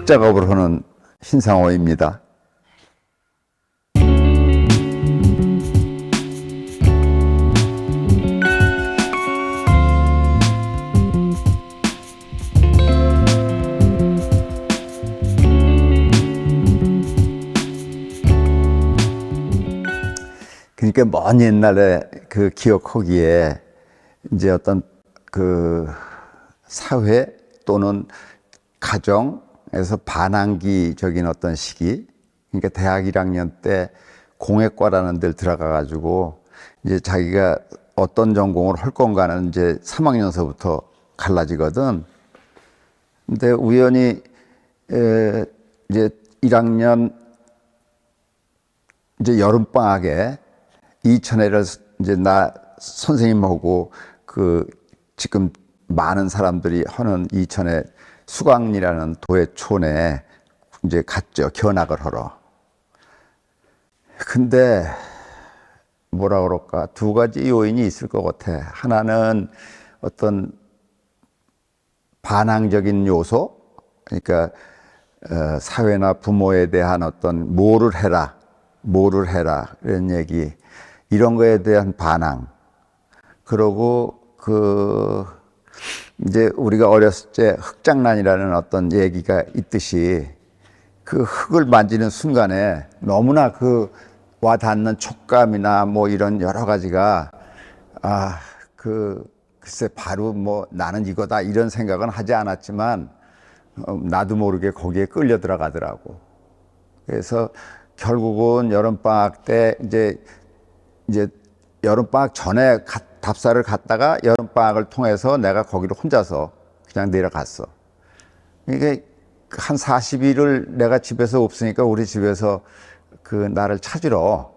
작업을 하는 신상호입니다. 그러니까 먼 옛날에 그 기억하기에 이제 어떤 그 사회 또는 가정에서 반항기적인 어떤 시기, 그러니까 대학 1학년 때 공예과라는 데를 들어가 가지고 이제 자기가 어떤 전공을 할 건가는 이제 3학년서부터 갈라지거든. 근데 우연히 이제 1학년 이제 여름방학에 이천에를 이제 나 선생님하고 그 지금 많은 사람들이 하는 이천의 수강리라는 도예촌에 이제 갔죠. 견학을 하러. 근데 뭐라 그럴까, 두 가지 요인이 있을 것 같아. 하나는 어떤 반항적인 요소, 그러니까 사회나 부모에 대한 어떤 뭐를 해라 이런 얘기, 이런 거에 대한 반항. 그러고 이제 우리가 어렸을 때 흙장난이라는 어떤 얘기가 있듯이 그 흙을 만지는 순간에 너무나 그 와 닿는 촉감이나 뭐 이런 여러 가지가 글쎄 바로 뭐 나는 이거다 이런 생각은 하지 않았지만 나도 모르게 거기에 끌려 들어가더라고. 그래서 결국은 여름방학 때 이제 여름방학 전에 답사를 갔다가 여름방학을 통해서 내가 거기로 혼자서 그냥 내려갔어. 이게 한 40일을 내가 집에서 없으니까 우리 집에서 그 나를 찾으러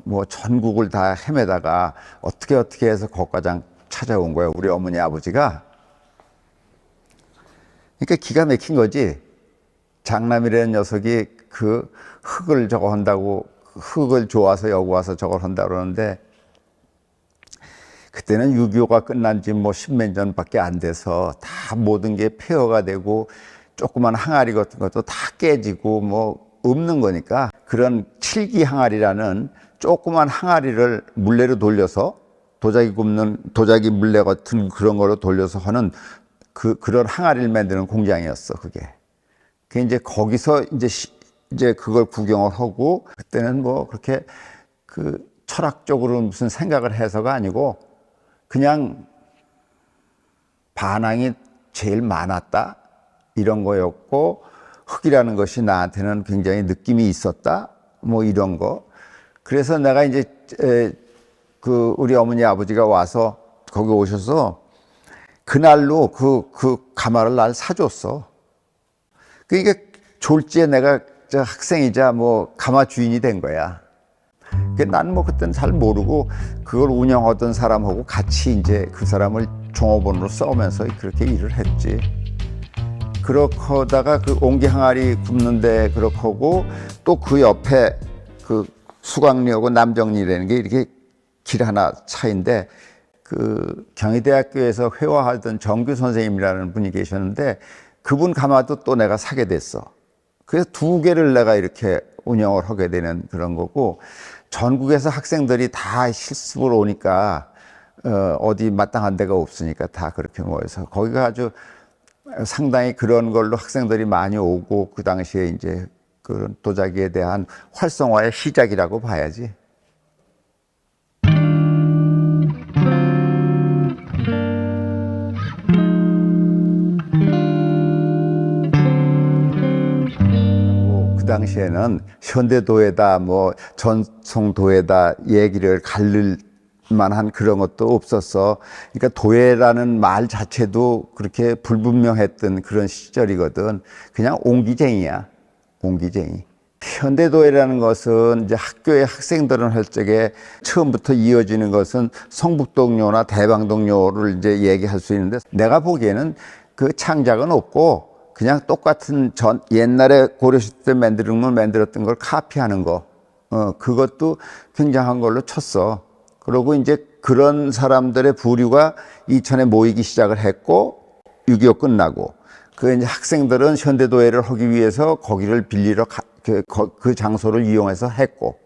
뭐 전국을 다 헤매다가 어떻게 해서 거기까지 찾아온 거야, 우리 어머니 아버지가. 그러니까 기가 막힌 거지. 장남이라는 녀석이 그 흙을 저거 한다고, 흙을 좋아서 여기 와서 저걸 한다고 그러는데, 그때는 6.25가 끝난 지 뭐 10몇 년밖에 안 돼서 다 모든 게 폐허가 되고 조그만 항아리 같은 것도 다 깨지고 뭐 없는 거니까, 그런 칠기 항아리라는 조그만 항아리를 물레로 돌려서 도자기 굽는 도자기 물레 같은 그런 거로 돌려서 하는 그런 항아리를 만드는 공장이었어, 그게. 그 이제 거기서 이제 그걸 구경을 하고, 그때는 뭐 그렇게 그 철학적으로 무슨 생각을 해서가 아니고 그냥 반항이 제일 많았다 이런 거였고, 흙이라는 것이 나한테는 굉장히 느낌이 있었다 뭐 이런 거. 그래서 내가 이제 그 우리 어머니 아버지가 와서 거기 오셔서 그날로 그 가마를 날 사줬어. 그러니까 졸지에 내가 저 학생이자 뭐 가마 주인이 된 거야. 난 뭐 그때는 잘 모르고 그걸 운영하던 사람하고 같이 이제 그 사람을 종업원으로 써오면서 그렇게 일을 했지. 그렇게 하다가 그 옹기 항아리 굽는데 그렇게 하고, 또 그 옆에 그 수광리하고 남정리라는 게 이렇게 길 하나 차인데, 그 경희대학교에서 회화하던 정규 선생님이라는 분이 계셨는데 그분 가마도 또 내가 사게 됐어. 그래서 두 개를 내가 이렇게 운영을 하게 되는 그런 거고, 전국에서 학생들이 다 실습을 오니까 어디 마땅한 데가 없으니까 다 그렇게 모여서 거기가 아주 상당히 그런 걸로 학생들이 많이 오고, 그 당시에 이제 그런 도자기에 대한 활성화의 시작이라고 봐야지. 그 당시에는 현대도예다 뭐 전통도예다 얘기를 갈릴 만한 그런 것도 없었어. 그러니까 도예라는 말 자체도 그렇게 불분명했던 그런 시절이거든. 그냥 옹기쟁이야, 옹기쟁이. 현대도예라는 것은 이제 학교의 학생들은 할 적에 처음부터 이어지는 것은 성북동요나 대방동요를 이제 얘기할 수 있는데, 내가 보기에는 그 창작은 없고 그냥 똑같은 옛날에 고려시대 때 만들었던 걸 카피하는 거, 그것도 굉장한 걸로 쳤어. 그리고 이제 그런 사람들의 부류가 이천에 모이기 시작을 했고, 6.25 끝나고, 그 이제 학생들은 현대도예를 하기 위해서 거기를 빌리러 그 장소를 이용해서 했고,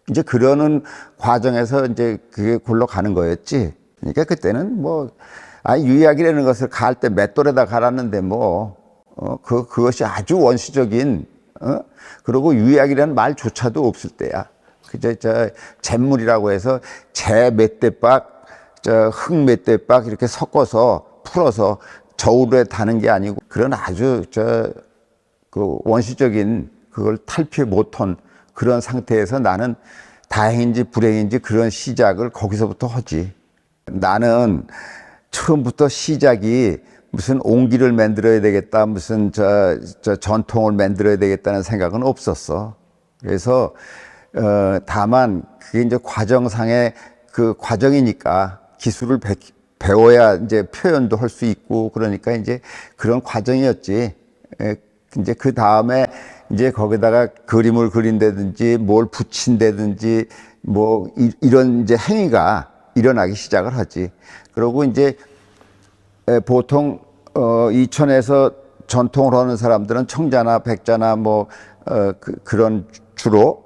이제 그러는 과정에서 이제 그게 굴러가는 거였지. 그러니까 그때는 뭐, 유약이라는 것을 가을 때 맷돌에다 갈았는데 그것이 아주 원시적인, 그리고 유약이라는 말조차도 없을 때야. 잿물이라고 해서 재 몇 대박, 흙 몇 대박 이렇게 섞어서 풀어서 저울에 다는 게 아니고 그런 아주 그 원시적인 그걸 탈피해 못한 그런 상태에서 나는 다행인지 불행인지 그런 시작을 거기서부터 하지. 나는 처음부터 시작이 무슨 옹기를 만들어야 되겠다, 무슨 전통을 만들어야 되겠다는 생각은 없었어. 그래서 다만 그게 이제 과정상의 그 과정이니까 기술을 배워야 이제 표현도 할 수 있고 그러니까 이제 그런 과정이었지. 이제 그 다음에 이제 거기다가 그림을 그린다든지 뭘 붙인다든지 뭐 이런 이제 행위가 일어나기 시작을 하지. 그리고 이제 보통 이천에서 전통을 하는 사람들은 청자나 백자나 그런 주로,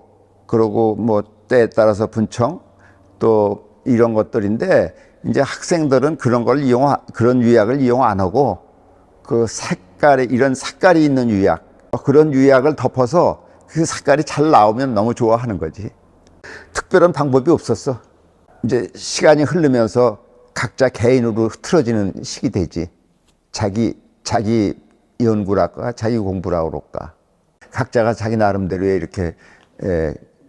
그리고 뭐 때에 따라서 분청 또 이런 것들인데, 이제 학생들은 그런 유약을 이용 안 하고 그 이런 색깔이 있는 유약, 그런 유약을 덮어서 그 색깔이 잘 나오면 너무 좋아하는 거지. 특별한 방법이 없었어. 이제 시간이 흐르면서 각자 개인으로 흐트러지는 시기 되지. 자기 연구랄까, 자기 공부라고 그럴까. 각자가 자기 나름대로의 이렇게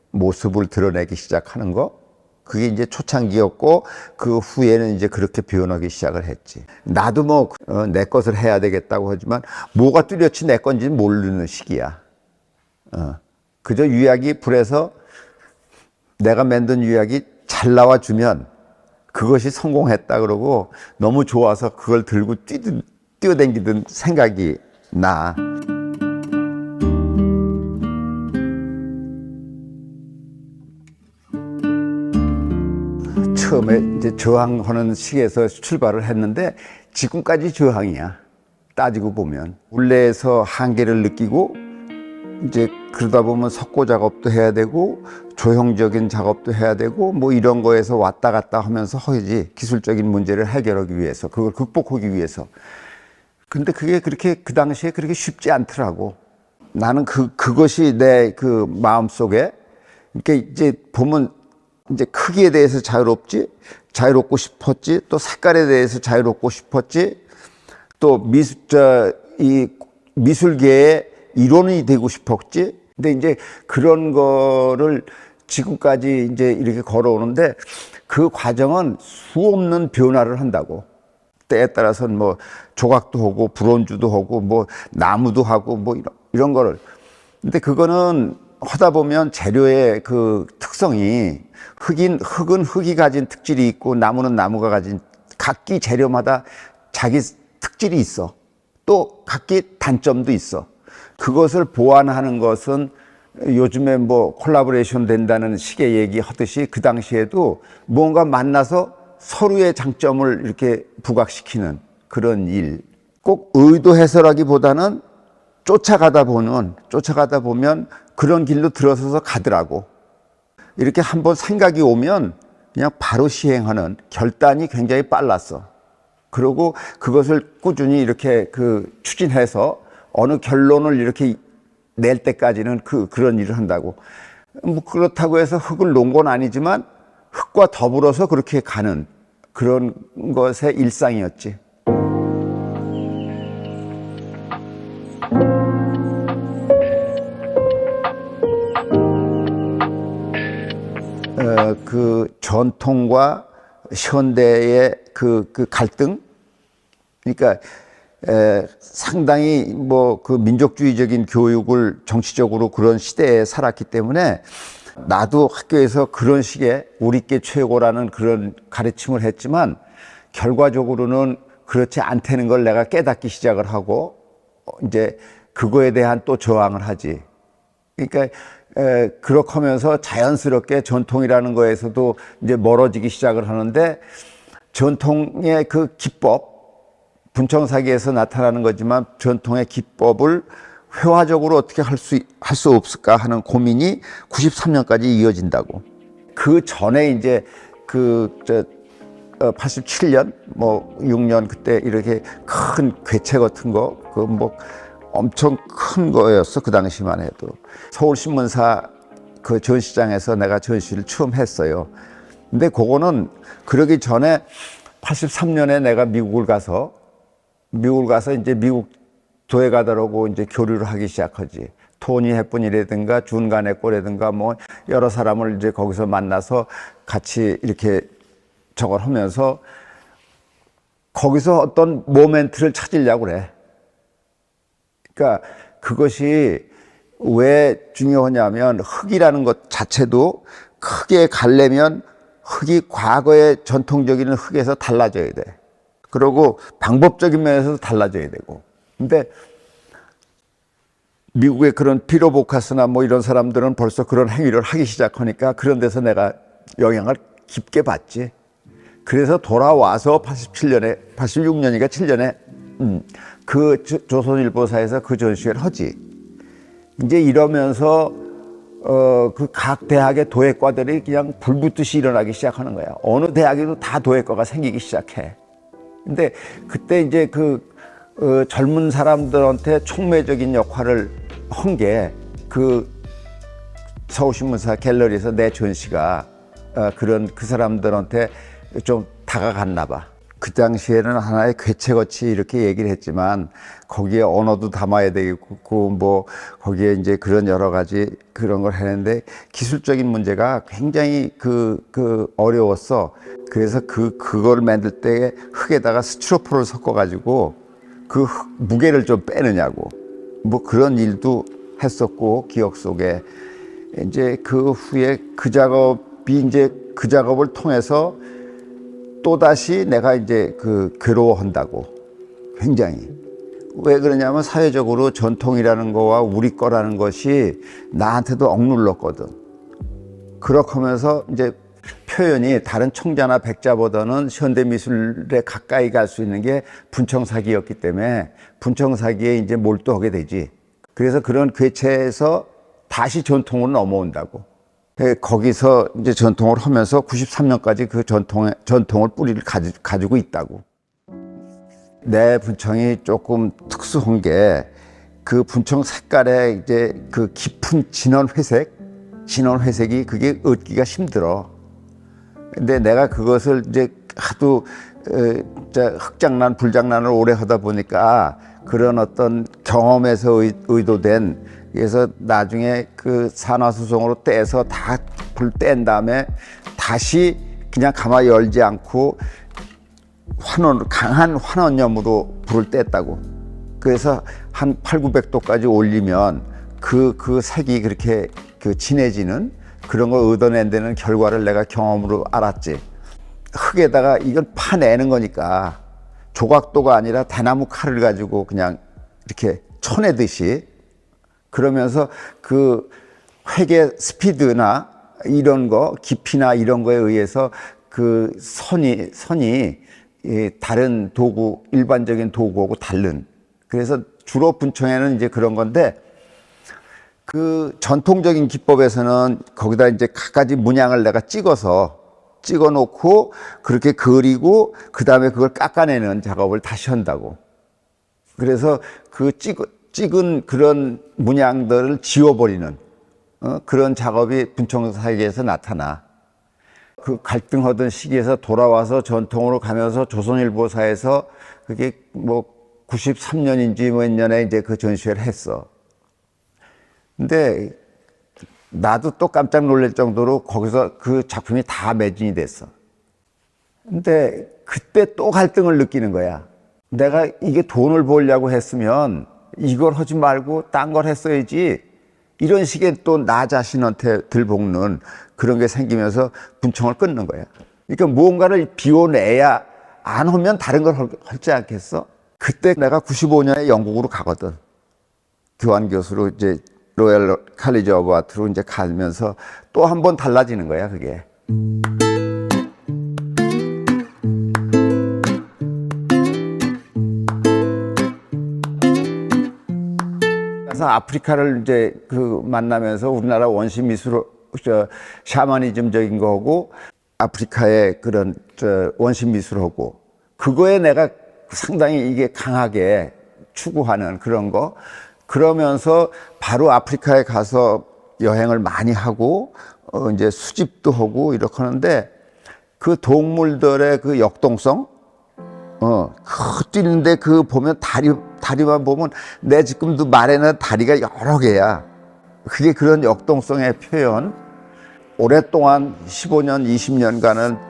모습을 드러내기 시작하는 거. 그게 이제 초창기였고, 그 후에는 이제 그렇게 표현하기 시작을 했지. 나도 내 것을 해야 되겠다고 하지만, 뭐가 뚜렷이 내 건지는 모르는 시기야. 그저 유약이 불에서 내가 만든 유약이 잘 나와주면 그것이 성공했다 그러고 너무 좋아서 그걸 들고 뛰어다니던 생각이 나. 처음에 이제 저항하는 시기에서 출발을 했는데 지금까지 저항이야. 따지고 보면 원래에서 한계를 느끼고 이제 그러다 보면 석고 작업도 해야 되고 조형적인 작업도 해야 되고 뭐 이런 거에서 왔다 갔다 하면서 하지. 기술적인 문제를 해결하기 위해서, 그걸 극복하기 위해서. 근데 그게 그렇게 그 당시에 그렇게 쉽지 않더라고. 나는 그것이 내 그 마음속에, 이렇게 이제 보면 이제 크기에 대해서 자유롭고 싶었지, 또 색깔에 대해서 자유롭고 싶었지, 또 이 미술계의 일원이 되고 싶었지. 근데 이제 그런 거를 지금까지 이제 이렇게 걸어오는데 그 과정은 수없는 변화를 한다고. 때에 따라서는 뭐 조각도 하고 브론즈도 하고 뭐 나무도 하고 뭐 이런 거를. 근데 그거는 하다 보면 재료의 그 특성이 흙은 흙이 가진 특질이 있고 나무는 나무가 가진 각기 재료마다 자기 특질이 있어. 또 각기 단점도 있어. 그것을 보완하는 것은 요즘에 뭐 콜라보레이션 된다는 식의 얘기 하듯이 그 당시에도 뭔가 만나서 서로의 장점을 이렇게 부각시키는 그런 일. 꼭 의도해서라기보다는 쫓아가다 보면 그런 길로 들어서서 가더라고. 이렇게 한번 생각이 오면 그냥 바로 시행하는 결단이 굉장히 빨랐어. 그리고 그것을 꾸준히 이렇게 추진해서 어느 결론을 이렇게 낼 때까지는 그런 일을 한다고. 뭐 그렇다고 해서 흙을 놓은 건 아니지만 흙과 더불어서 그렇게 가는 그런 것의 일상이었지. 그 전통과 현대의 그 갈등, 그러니까 상당히 그 민족주의적인 교육을 정치적으로 그런 시대에 살았기 때문에 나도 학교에서 그런 식의 우리께 최고라는 그런 가르침을 했지만 결과적으로는 그렇지 않다는 걸 내가 깨닫기 시작을 하고 이제 그거에 대한 또 저항을 하지. 그러니까 그렇게 하면서 자연스럽게 전통이라는 거에서도 이제 멀어지기 시작을 하는데 전통의 그 기법, 분청사기에서 나타나는 거지만 전통의 기법을 회화적으로 어떻게 할 수 없을까 하는 고민이 93년까지 이어진다고. 그 전에 이제 87년 뭐 6년 그때 이렇게 큰 괴체 같은 거 그 뭐 엄청 큰 거였어 그 당시만 해도. 서울신문사 그 전시장에서 내가 전시를 처음 했어요. 근데 그거는 그러기 전에 83년에 내가 미국을 가서 이제 미국 도예가들하고 이제 교류를 하기 시작하지. 토니 헵번이라든가 준 가네코라든가 뭐 여러 사람을 이제 거기서 만나서 같이 이렇게 저걸 하면서 거기서 어떤 모멘트를 찾으려고 그래. 그러니까 그것이 왜 중요하냐면 흙이라는 것 자체도 흙에 가려면 흙이 과거의 전통적인 흙에서 달라져야 돼. 그리고 방법적인 면에서도 달라져야 되고. 근데 미국의 그런 피로보카스나 뭐 이런 사람들은 벌써 그런 행위를 하기 시작하니까 그런 데서 내가 영향을 깊게 받지. 그래서 돌아와서 86년인가 7년에 그 조선일보사에서 그 전시회를 하지. 이제 이러면서 그 각 대학의 도예과들이 그냥 불붙듯이 일어나기 시작하는 거야. 어느 대학에도 다 도예과가 생기기 시작해. 근데 그때 이제 젊은 사람들한테 촉매적인 역할을 한 게 그 서울신문사 갤러리에서 내 전시가 그 사람들한테 좀 다가갔나 봐. 그 당시에는 하나의 괴체같이 이렇게 얘기를 했지만 거기에 언어도 담아야 되고 뭐 거기에 이제 그런 여러 가지 그런 걸 했는데 기술적인 문제가 굉장히 어려웠어. 그래서 그걸 만들 때 흙에다가 스티로폼을 섞어가지고 그 무게를 좀 빼느냐고 뭐 그런 일도 했었고 기억 속에 이제 그 후에 그 작업을 통해서 또다시 내가 이제 괴로워한다고 굉장히. 왜 그러냐면 사회적으로 전통이라는 거와 우리 거라는 것이 나한테도 억눌렀거든. 그렇게 하면서 이제 표현이 다른 청자나 백자보다는 현대미술에 가까이 갈 수 있는 게 분청사기였기 때문에 분청사기에 이제 몰두하게 되지. 그래서 그런 괴체에서 다시 전통으로 넘어온다고. 거기서 이제 전통을 하면서 93년까지 그 전통을 뿌리를 가지고 있다고. 내 분청이 조금 특수한 게 그 분청 색깔의 이제 그 깊은 진한 회색이 그게 얻기가 힘들어. 근데 내가 그것을 이제 하도 흙장난, 불장난을 오래 하다 보니까 그런 어떤 경험에서 의도된, 그래서 나중에 그 산화수송으로 떼서 다 불 뗀 다음에 다시 그냥 가만히 열지 않고 강한 환원염으로 불을 뗐다고. 그래서 한 800~900도까지 올리면 그 색이 그렇게 진해지는 그런 걸 얻어낸 데는 결과를 내가 경험으로 알았지. 흙에다가 이걸 파내는 거니까 조각도가 아니라 대나무 칼을 가지고 그냥 이렇게 쳐내듯이, 그러면서 그 회계 스피드나 이런 거, 깊이나 이런 거에 의해서 그 선이 다른 도구, 일반적인 도구하고 다른. 그래서 주로 분청에는 이제 그런 건데, 그 전통적인 기법에서는 거기다 이제 갖가지 문양을 내가 찍어 놓고 그렇게 그리고 그 다음에 그걸 깎아내는 작업을 다시 한다고. 그래서 그 찍은 그런 문양들을 지워버리는 그런 작업이 분청사기에서 나타나. 그 갈등하던 시기에서 돌아와서 전통으로 가면서 조선일보사에서 그게 뭐 93년인지 몇 년에 이제 그 전시회를 했어. 근데 나도 또 깜짝 놀랄 정도로 거기서 그 작품이 다 매진이 됐어. 근데 그때 또 갈등을 느끼는 거야. 내가 이게 돈을 벌려고 했으면 이걸 하지 말고 딴 걸 했어야지. 이런 식의 또 나 자신한테 들볶는 그런 게 생기면서 분청을 끊는 거야. 그러니까 무언가를 비워내야, 안 하면 다른 걸 할지 않겠어? 그때 내가 95년에 영국으로 가거든. 교환 교수로 이제 로얄 칼리지 오브 아트로 이제 가면서 또 한 번 달라지는 거야, 그게. 그러면서 아프리카를 이제 그 만나면서 우리나라 원시 미술, 샤머니즘적인 거하고 아프리카의 그런 원시 미술하고 그거에 내가 상당히 이게 강하게 추구하는 그런 거. 그러면서 바로 아프리카에 가서 여행을 많이 하고 이제 수집도 하고 이렇게 하는데 그 동물들의 그 역동성, 그 뛰는데 그 보면 다리만 보면 내 지금도 말에는 다리가 여러 개야. 그게 그런 역동성의 표현. 오랫동안 15년, 20년간은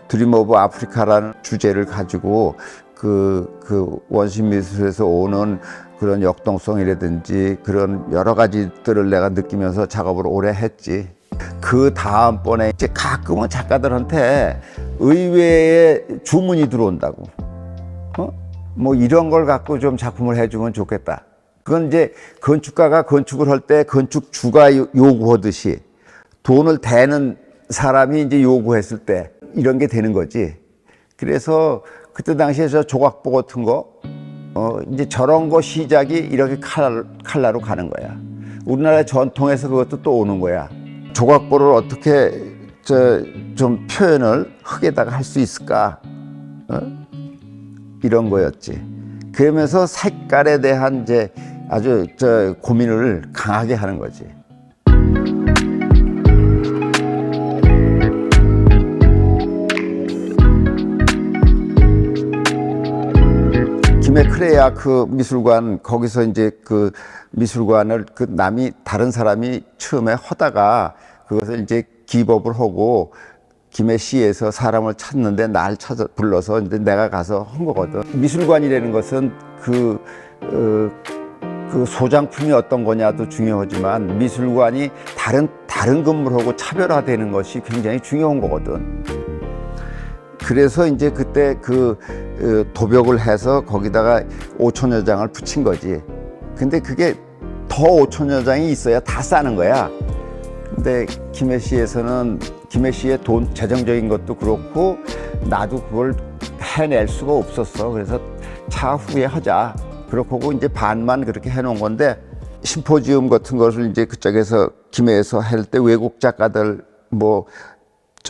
드림 오브 아프리카라는 주제를 가지고 그 원시 미술에서 오는 그런 역동성이라든지 그런 여러 가지들을 내가 느끼면서 작업을 오래 했지. 그 다음번에 이제 가끔은 작가들한테 의외의 주문이 들어온다고. 뭐 이런 걸 갖고 좀 작품을 해주면 좋겠다. 그건 이제 건축가가 건축을 할 때 건축주가 요구하듯이 돈을 대는 사람이 이제 요구했을 때 이런 게 되는 거지. 그래서 그때 당시에 저 조각보 같은 거, 이제 저런 거 시작이 이렇게 칼라로 가는 거야. 우리나라 전통에서 그것도 또 오는 거야. 조각보를 어떻게 좀 표현을 흙에다가 할 수 있을까? 이런 거였지. 그러면서 색깔에 대한 이제 아주 고민을 강하게 하는 거지. 김해 클레이아크 미술관, 거기서 이제 그 미술관을 그 다른 사람이 처음에 하다가 그것을 이제 기법을 하고 김해시에서 사람을 찾는데 날 불러서 이제 내가 가서 한 거거든. 미술관이라는 것은 그 소장품이 어떤 거냐도 중요하지만 미술관이 다른 건물하고 차별화되는 것이 굉장히 중요한 거거든. 그래서 이제 그때 도벽을 해서 거기다가 5천여 장을 붙인 거지. 근데 그게 더 5천여 장이 있어야 다 싸는 거야. 근데 김해시에서는 김해시의 재정적인 것도 그렇고 나도 그걸 해낼 수가 없었어. 그래서 차후에 하자. 그렇고 이제 반만 그렇게 해놓은 건데 심포지움 같은 것을 이제 그쪽에서 김해에서 할 때 외국 작가들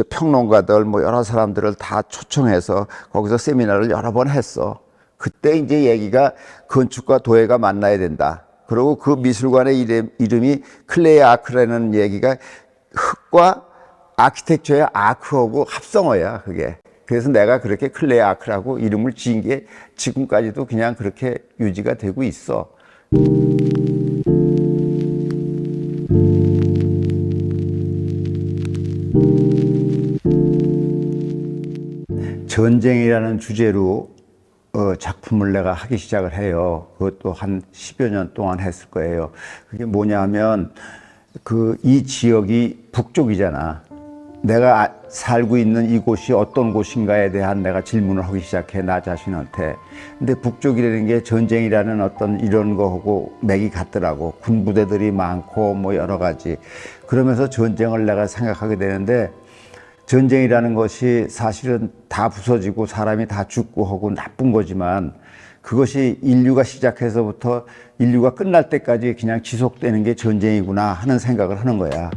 평론가들 여러 사람들을 다 초청해서 거기서 세미나를 여러 번 했어. 그때 이제 얘기가 건축과 도예가 만나야 된다. 그리고 그 미술관의 이름이 클레이아크라는 얘기가 흙과 아키텍처의 아크하고 합성어야, 그게. 그래서 내가 그렇게 클레이아크라고 이름을 지은 게 지금까지도 그냥 그렇게 유지가 되고 있어. 전쟁이라는 주제로 작품을 내가 하기 시작을 해요. 그것도 한 10여 년 동안 했을 거예요. 그게 뭐냐면 이 지역이 북쪽이잖아. 내가 살고 있는 이곳이 어떤 곳인가에 대한 내가 질문을 하기 시작해, 나 자신한테. 근데 북쪽이라는 게 전쟁이라는 어떤 이런 거하고 맥이 같더라고. 군부대들이 많고 여러 가지. 그러면서 전쟁을 내가 생각하게 되는데 전쟁이라는 것이 사실은 다 부서지고 사람이 다 죽고 하고 나쁜 거지만 그것이 인류가 시작해서부터 인류가 끝날 때까지 그냥 지속되는 게 전쟁이구나 하는 생각을 하는 거야.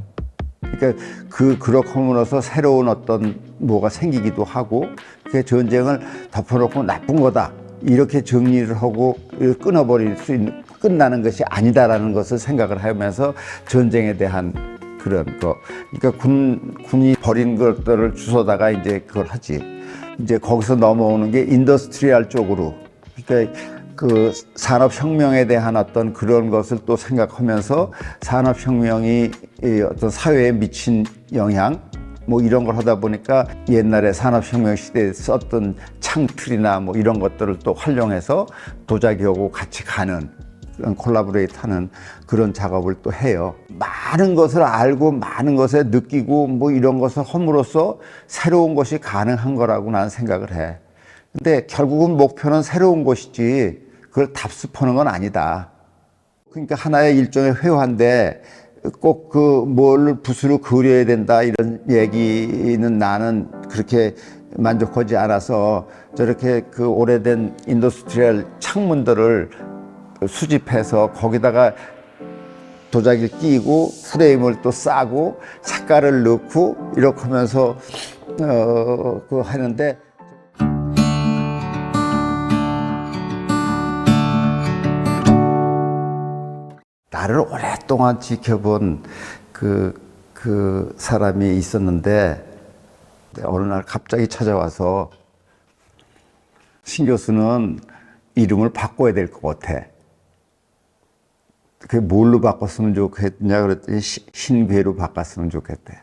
그러니까 그렇게 함으로써 새로운 어떤 뭐가 생기기도 하고 그 전쟁을 덮어놓고 나쁜 거다 이렇게 정리를 하고 끊어버릴 수 있는, 끝나는 것이 아니다라는 것을 생각을 하면서 전쟁에 대한 그런 거. 그러니까 군이 버린 것들을 주워다가 이제 그걸 하지. 이제 거기서 넘어오는 게 인더스트리얼 쪽으로. 그러니까 그 산업혁명에 대한 어떤 그런 것을 또 생각하면서 산업혁명이 어떤 사회에 미친 영향, 이런 걸 하다 보니까 옛날에 산업혁명 시대에 썼던 창틀이나 이런 것들을 또 활용해서 도자기하고 같이 가는 콜라보레이트 하는 그런 작업을 또 해요. 많은 것을 알고 많은 것에 느끼고 이런 것을 함으로써 새로운 것이 가능한 거라고 나는 생각을 해. 근데 결국은 목표는 새로운 것이지 그걸 답습하는 건 아니다. 그러니까 하나의 일종의 회화인데 꼭 뭘 붓으로 그려야 된다 이런 얘기는 나는 그렇게 만족하지 않아서 저렇게 오래된 인더스트리얼 창문들을 수집해서 거기다가 도자기를 끼고 프레임을 또 싸고 색깔을 넣고 이렇게 하면서 그 하는데 나를 오랫동안 지켜본 그 사람이 있었는데 어느 날 갑자기 찾아와서 신 교수는 이름을 바꿔야 될 것 같아. 그게 뭘로 바꿨으면 좋겠냐 그랬더니 신괴로 바꿨으면 좋겠대.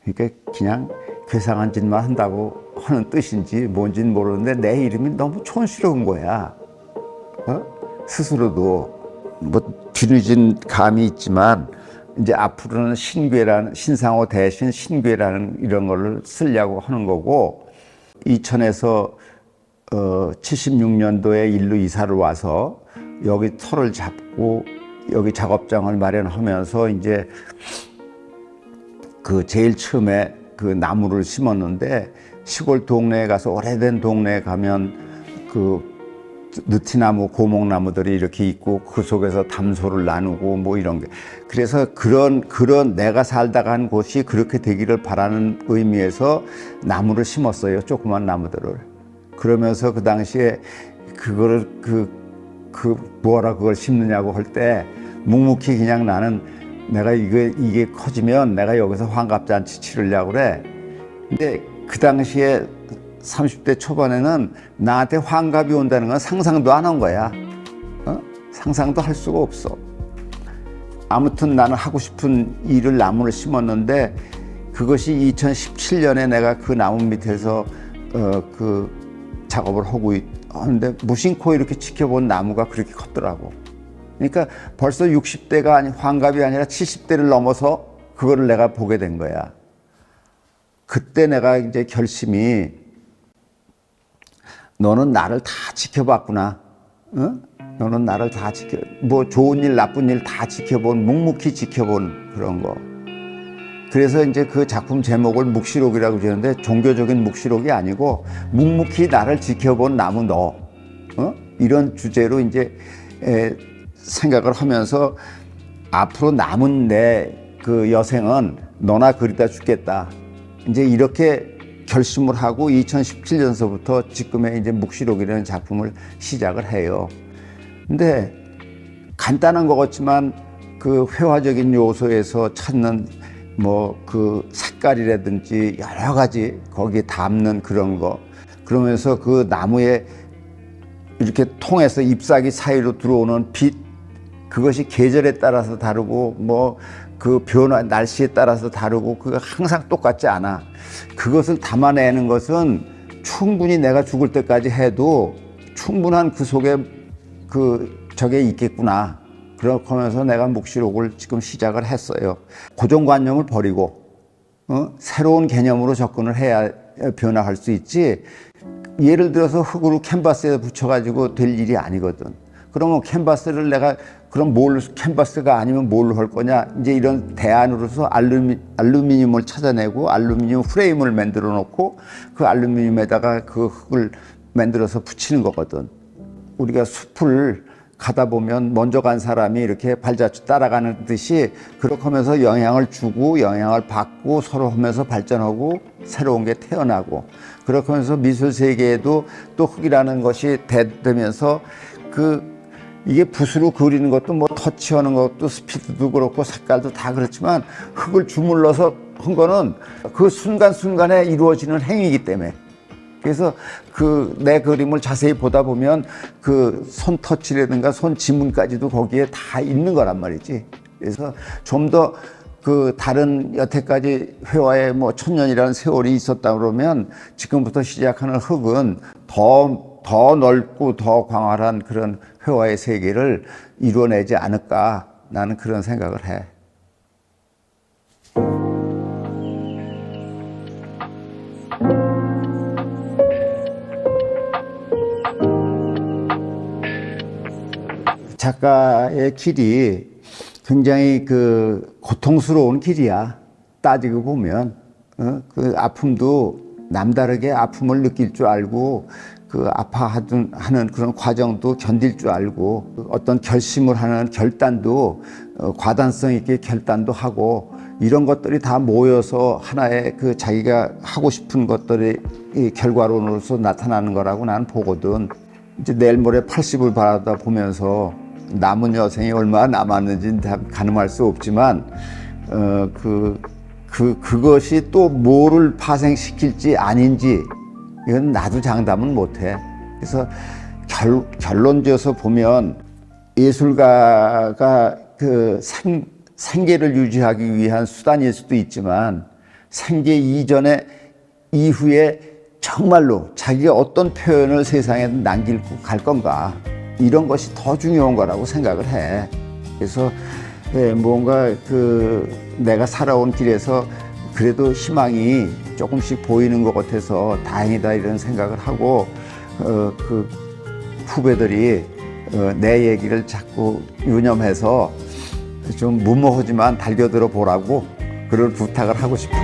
그러니까 그냥 괴상한 짓만 한다고 하는 뜻인지 뭔지는 모르는데 내 이름이 너무 촌스러운 거야. 스스로도 뭐 뒤늦은 감이 있지만 이제 앞으로는 신상호 대신 신괴라는 이런 거를 쓰려고 하는 거고 2000에서 76년도에 일로 이사를 와서 여기 터를 잡고 여기 작업장을 마련하면서 이제 그 제일 처음에 그 나무를 심었는데 시골 동네에 가서 오래된 동네에 가면 그 느티나무, 고목나무들이 이렇게 있고 그 속에서 담소를 나누고 뭐 이런 게 그래서 그런 내가 살다 간 곳이 그렇게 되기를 바라는 의미에서 나무를 심었어요. 조그만 나무들을. 그러면서 그 당시에 그거를 뭐라 그걸 심느냐고 할 때 묵묵히 그냥 나는 내가 이게 커지면 내가 여기서 환갑잔치 치르려고 그래. 근데 그 당시에 30대 초반에는 나한테 환갑이 온다는 건 상상도 안 한 거야. 상상도 할 수가 없어. 아무튼 나는 하고 싶은 일을 나무를 심었는데 그것이 2017년에 내가 그 나무 밑에서 그 작업을 하고 하는데 무심코 이렇게 지켜본 나무가 그렇게 컸더라고. 그러니까 벌써 60대가 환갑이 아니라 70대를 넘어서 그거를 내가 보게 된 거야. 그때 내가 이제 결심이 너는 나를 다 지켜봤구나. 너는 나를 다 뭐 좋은 일, 나쁜 일 다 지켜본, 묵묵히 지켜본 그런 거. 그래서 이제 그 작품 제목을 묵시록이라고 지었는데 종교적인 묵시록이 아니고 묵묵히 나를 지켜본 나무 너. 이런 주제로 이제 생각을 하면서 앞으로 남은 내 그 여생은 너나 그리다 죽겠다. 이제 이렇게 결심을 하고 2017년서부터 지금의 이제 묵시록이라는 작품을 시작을 해요. 근데 간단한 것 같지만 그 회화적인 요소에서 찾는 뭐 그 색깔이라든지 여러 가지 거기에 담는 그런 거 그러면서 그 나무에 이렇게 통해서 잎사귀 사이로 들어오는 빛 그것이 계절에 따라서 다르고 뭐 그 변화 날씨에 따라서 다르고 그거 항상 똑같지 않아. 그것을 담아내는 것은 충분히 내가 죽을 때까지 해도 충분한 그 속에 저게 있겠구나. 그렇게 하면서 내가 묵시록을 지금 시작을 했어요. 고정관념을 버리고 새로운 개념으로 접근을 해야 변화할 수 있지. 예를 들어서 흙으로 캔버스에 붙여가지고 될 일이 아니거든. 그러면 캔버스를 내가 그럼 캔버스가 아니면 뭘로 할 거냐? 이제 이런 대안으로서 알루미늄을 찾아내고 알루미늄 프레임을 만들어 놓고 그 알루미늄에다가 그 흙을 만들어서 붙이는 거거든. 우리가 숲을 가다 보면 먼저 간 사람이 이렇게 발자취 따라가는 듯이 그렇게 하면서 영향을 주고 영향을 받고 서로 하면서 발전하고 새로운 게 태어나고 그렇게 하면서 미술 세계에도 또 흙이라는 것이 되면서 이게 붓으로 그리는 것도 뭐 터치하는 것도 스피드도 그렇고 색깔도 다 그렇지만 흙을 주물러서 한 거는 그 순간순간에 이루어지는 행위이기 때문에 그래서 내 그림을 자세히 보다 보면 그 손 터치라든가 손 지문까지도 거기에 다 있는 거란 말이지. 그래서 좀 더 다른 여태까지 회화에 뭐 1000년이라는 세월이 있었다 그러면 지금부터 시작하는 흙은 더 넓고 더 광활한 그런 회화의 세계를 이루어내지 않을까 나는 그런 생각을 해. 작가의 길이 굉장히 고통스러운 길이야. 따지고 보면 그 아픔도 남다르게 아픔을 느낄 줄 알고 아파하는 그런 과정도 견딜 줄 알고 어떤 결심을 하는 결단도 과단성 있게 결단도 하고 이런 것들이 다 모여서 하나의 그 자기가 하고 싶은 것들이 이 결과론으로서 나타나는 거라고 나는 보거든. 이제 내일 모레 80을 바라다 보면서 남은 여생이 얼마나 남았는지는 다 가늠할 수 없지만 그것이 또 뭐를 파생시킬지 아닌지 이건 나도 장담은 못해. 그래서 결론지어서 보면 예술가가 그 생계를 유지하기 위한 수단일 수도 있지만 생계 이전에 이후에 정말로 자기가 어떤 표현을 세상에 남기고 갈 건가 이런 것이 더 중요한 거라고 생각을 해. 그래서 뭔가 내가 살아온 길에서 그래도 희망이 조금씩 보이는 것 같아서 다행이다 이런 생각을 하고 그 후배들이 내 얘기를 자꾸 유념해서 좀 무모하지만 달겨들어 보라고 그런 부탁을 하고 싶어.